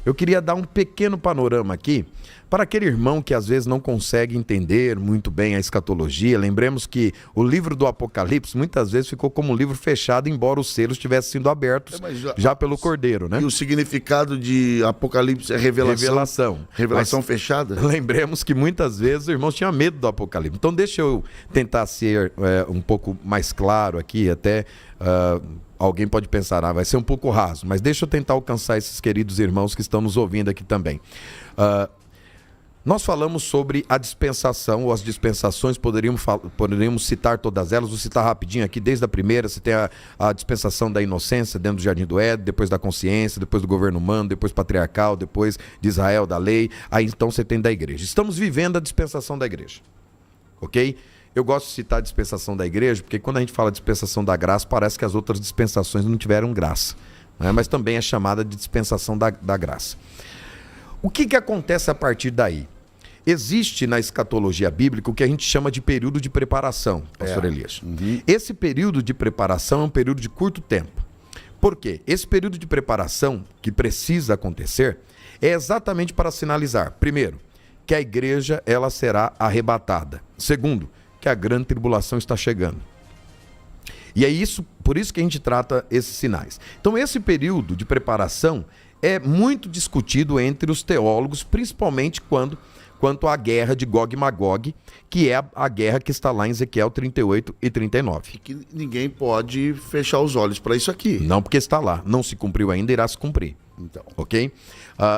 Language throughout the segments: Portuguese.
eu queria dar um pequeno panorama aqui para aquele irmão que às vezes não consegue entender muito bem a escatologia. Lembremos que o livro do Apocalipse muitas vezes ficou como um livro fechado, embora os selos tivessem sido abertos já pelo Cordeiro, né? E o significado de Apocalipse é revelação. Revelação fechada? Lembremos que muitas vezes os irmãos tinham medo do Apocalipse. Então deixa eu tentar ser um pouco mais claro aqui, até alguém pode pensar, vai ser um pouco raso, mas deixa eu tentar alcançar esses queridos irmãos que estão nos ouvindo aqui também. Nós falamos sobre a dispensação, ou as dispensações, poderíamos citar todas elas, vou citar rapidinho aqui, desde a primeira, você tem a dispensação da inocência dentro do Jardim do Éden, depois da consciência, depois do governo humano, depois patriarcal, depois de Israel, da lei, aí então você tem da igreja. Estamos vivendo a dispensação da igreja, ok? Eu gosto de citar a dispensação da igreja, porque quando a gente fala de dispensação da graça, parece que as outras dispensações não tiveram graça, né? Mas também é chamada de dispensação da graça. O que acontece a partir daí? Existe na escatologia bíblica o que a gente chama de período de preparação, pastor Elias. Esse período de preparação é um período de curto tempo. Por quê? Esse período de preparação que precisa acontecer é exatamente para sinalizar, primeiro, que a igreja ela será arrebatada. Segundo, que a grande tribulação está chegando. E é isso, por isso que a gente trata esses sinais. Então esse período de preparação é muito discutido entre os teólogos, principalmente quanto à guerra de Gog e Magog, que é a guerra que está lá em Ezequiel 38 e 39. E que ninguém pode fechar os olhos para isso aqui. Não, porque está lá. Não se cumpriu ainda, irá se cumprir. Então. Ok?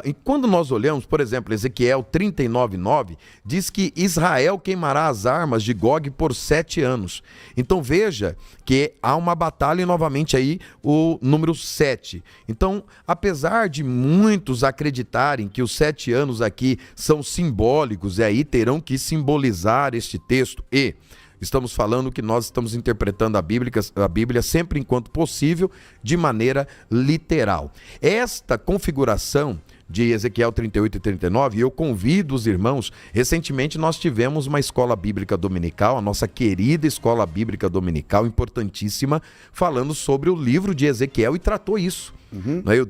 E quando nós olhamos, por exemplo, Ezequiel 39:9, diz que Israel queimará as armas de Gog por 7 anos. Então veja que há uma batalha e novamente aí o número 7. Então, apesar de muitos acreditarem que os 7 anos aqui são simbólicos e aí terão que simbolizar este texto e... Estamos falando que nós estamos interpretando a Bíblia sempre enquanto possível, de maneira literal. Esta configuração de Ezequiel 38 e 39, eu convido os irmãos, recentemente nós tivemos uma escola bíblica dominical, a nossa querida escola bíblica dominical, importantíssima, falando sobre o livro de Ezequiel e tratou isso.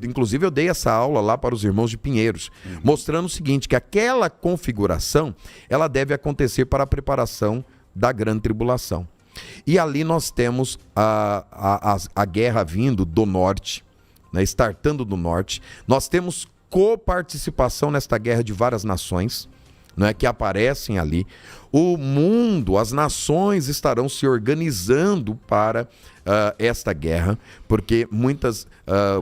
Inclusive eu dei essa aula lá para os irmãos de Pinheiros, mostrando o seguinte, que aquela configuração, ela deve acontecer para a preparação da grande tribulação. E ali nós temos a guerra vindo do norte, né, startando do norte. Nós temos coparticipação nesta guerra de várias nações, né, que aparecem ali. O mundo, as nações estarão se organizando para esta guerra, porque muitas,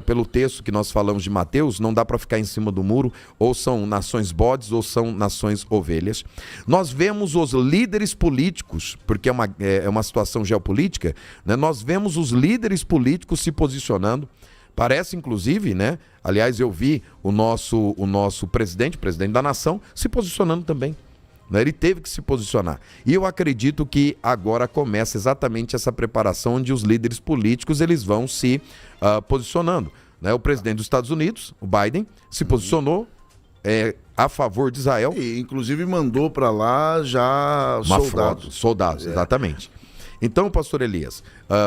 pelo texto que nós falamos de Mateus, não dá para ficar em cima do muro, ou são nações bodes ou são nações ovelhas. Nós vemos os líderes políticos, porque é uma situação geopolítica, né? Nós vemos os líderes políticos se posicionando. Parece, inclusive, né? Aliás, eu vi o nosso presidente da nação, se posicionando também. Né? Ele teve que se posicionar. E eu acredito que agora começa exatamente essa preparação onde os líderes políticos eles vão se posicionando. Né? O presidente dos Estados Unidos, o Biden, se posicionou a favor de Israel. E, inclusive, mandou para lá já soldados, exatamente. Então, pastor Elias,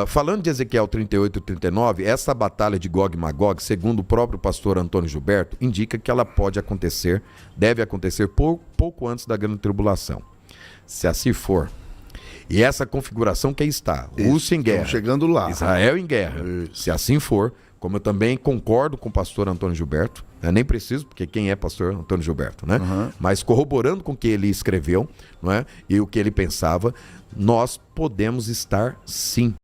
falando de Ezequiel 38 e 39, essa batalha de Gog e Magog, segundo o próprio pastor Antônio Gilberto, indica que ela pode acontecer, deve acontecer pouco antes da grande tribulação. Se assim for, e essa configuração que aí está, Rússia em guerra, chegando lá. Israel em guerra, se assim for, como eu também concordo com o pastor Antônio Gilberto, nem preciso, porque quem é pastor Antônio Gilberto, né? Mas corroborando com o que ele escreveu, não é? E o que ele pensava, nós podemos estar sim